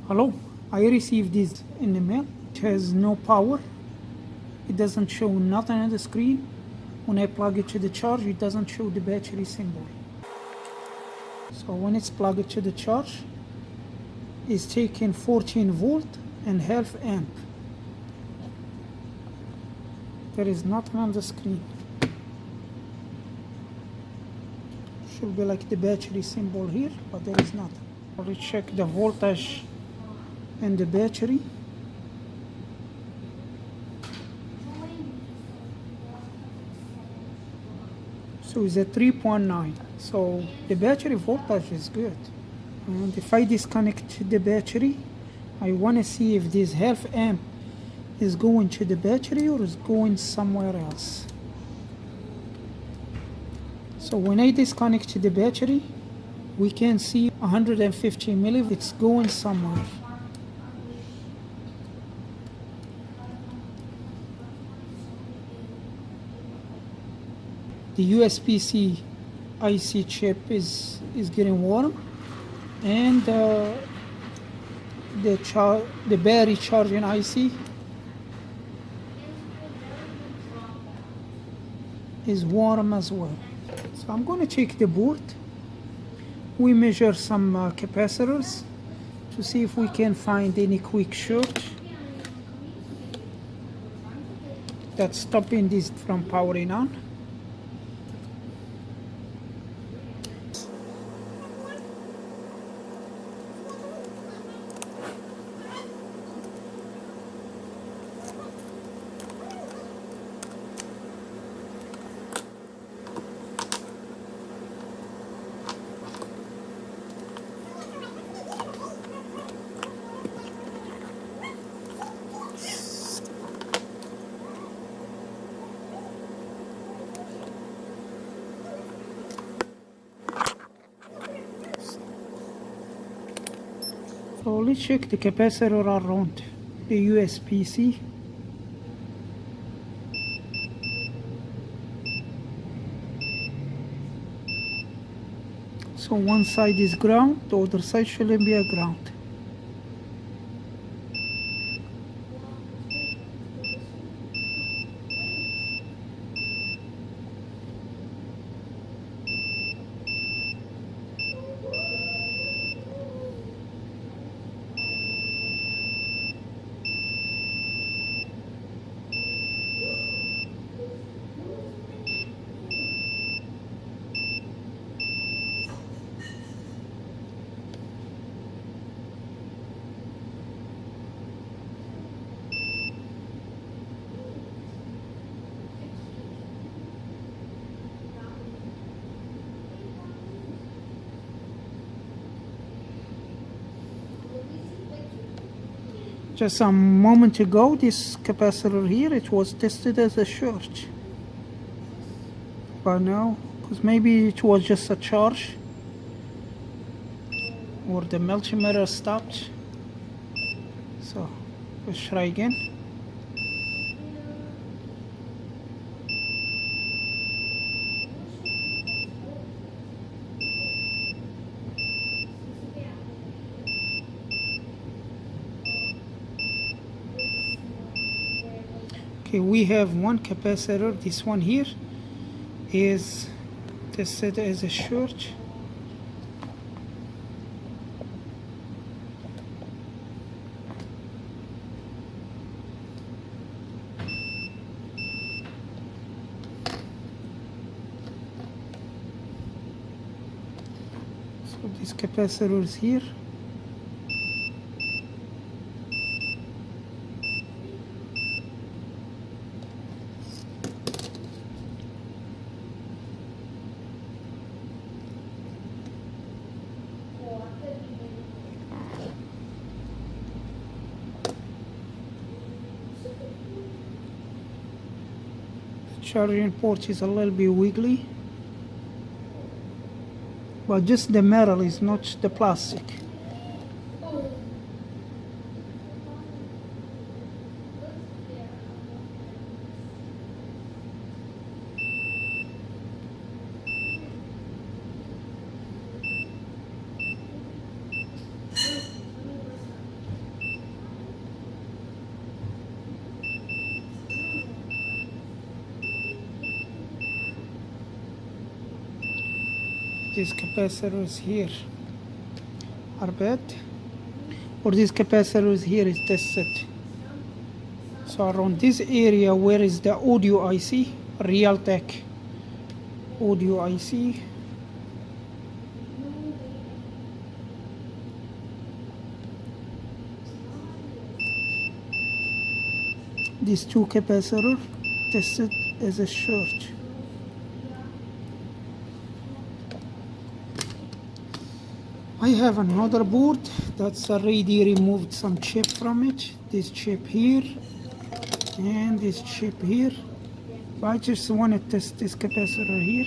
Hello, I received this in the mail. It has no power. It doesn't show nothing on the screen. When I plug it to the charge, it doesn't show the battery symbol. So when it's plugged to the charge, it's taking 14 volt and half amp. There is nothing on the screen. Should be like the battery symbol here, but there is nothing. I'll check the voltage and the battery. So it's at 3.9. So the battery voltage is good. And if I disconnect the battery, I want to see if this half amp is going to the battery or is going somewhere else. So when I disconnect the battery, we can see 150 millivolts. It's going somewhere. The USB-C IC chip is getting warm, and the battery charging IC is warm as well. So I'm going to check the board. We measure some capacitors to see if we can find any quick short that's stopping this from powering on. So let's check the capacitor around the USB-C. So one side is ground, the other side shouldn't be a ground. Just a moment ago, this capacitor here, it was tested as a short. But now, because maybe it was just a charge, or the multimeter stopped. So, let's try again. Okay, we have one capacitor. This one here is tested as a short. So this capacitor is here. Charging port is a little bit wiggly, but just the metal is not the plastic. these capacitors here are bad, or these capacitors here is tested. So around this area where is the audio IC, Realtek audio IC, these two capacitors tested as a short. I have another board that's already removed some chip from it. This chip here and this chip here. But I just want to test this capacitor here.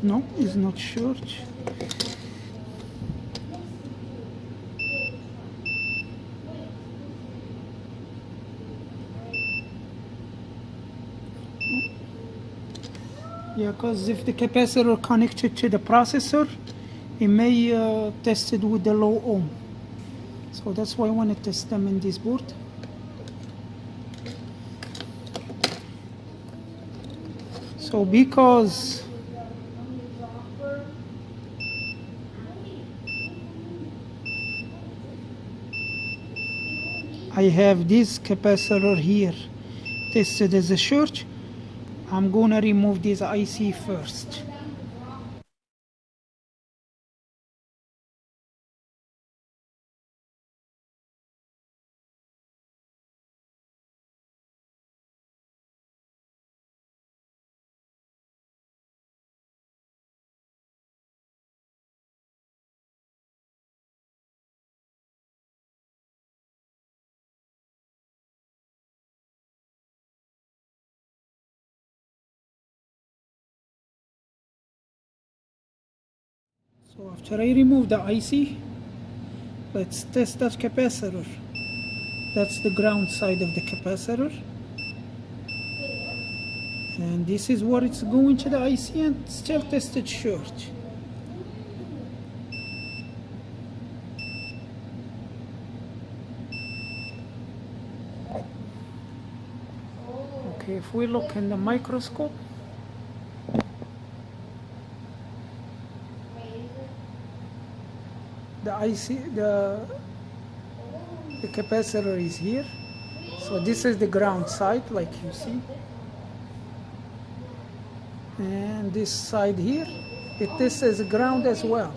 No, it's not short. Yeah, because if the capacitor connected to the processor, it may test it with the low ohm. So that's why I want to test them in this board. So because I have this capacitor here tested as a short, I'm gonna remove this IC first. So after I remove the IC, let's test that capacitor. That's the ground side of the capacitor. And this is what it's going to the IC and still tested short. Okay, if we look in the microscope, the IC, the capacitor is here. So this is the ground side, like you see. And this side here, this is ground as well.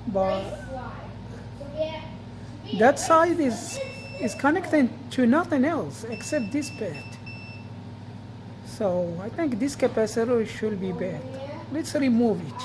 But that side is connected to nothing else except this pad. So I think this capacitor should be bad. Let's remove it.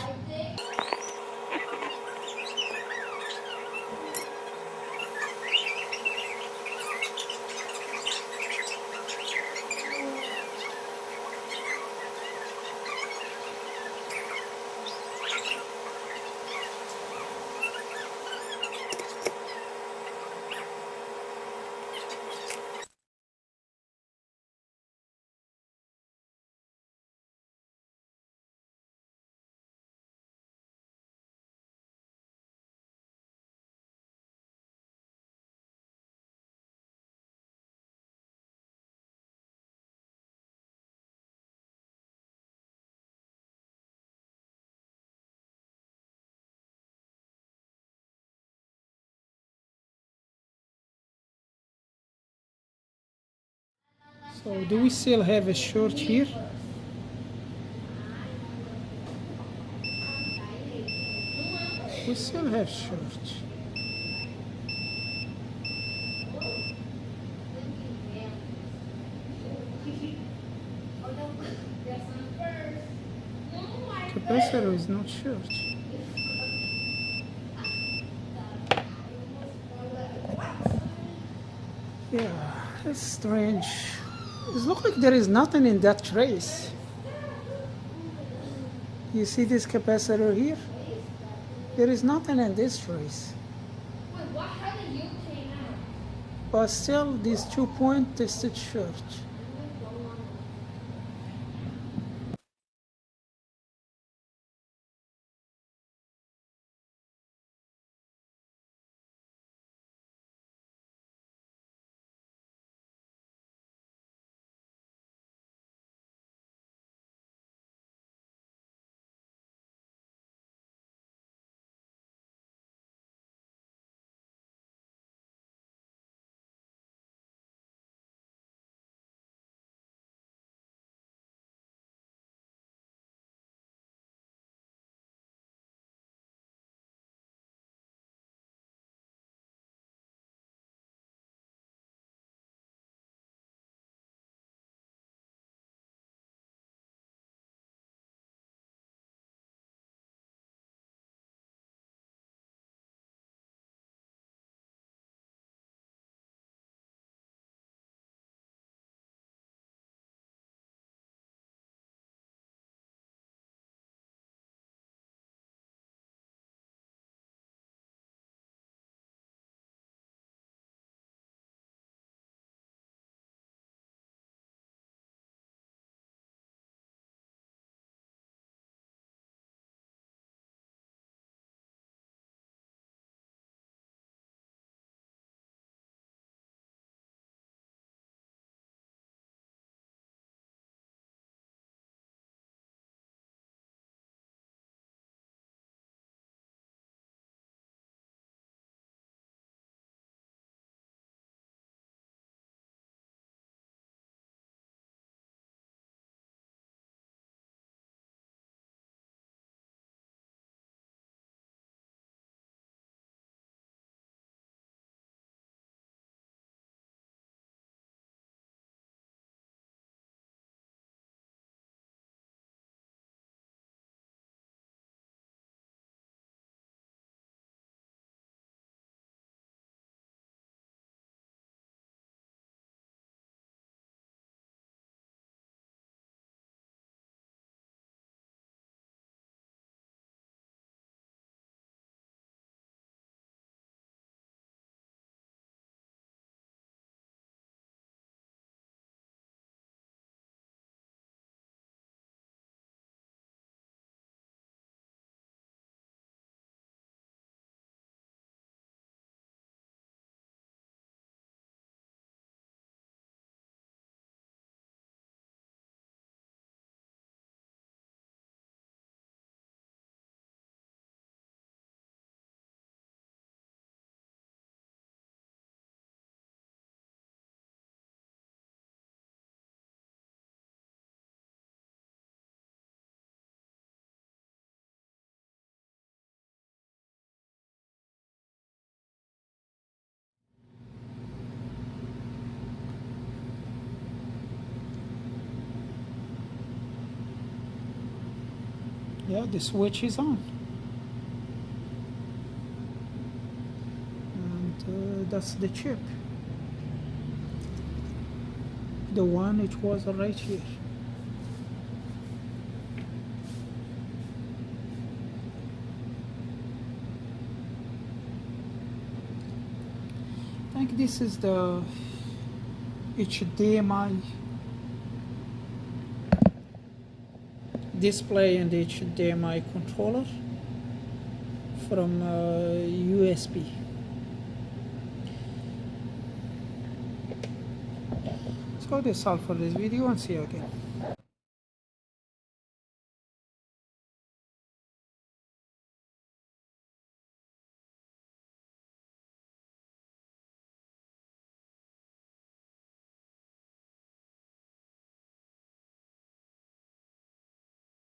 So do we still have a short here? We still have short. Capacitor is not short. Yeah, it's strange. It looks like there is nothing in that trace. You see this capacitor here? There is nothing in this trace. but still these 2 point tested short. Yeah, the switch is on. And that's the chip. The one it was right here. I think this is the HDMI display and HDMI controller from USB. So that's all for this video, and see you again.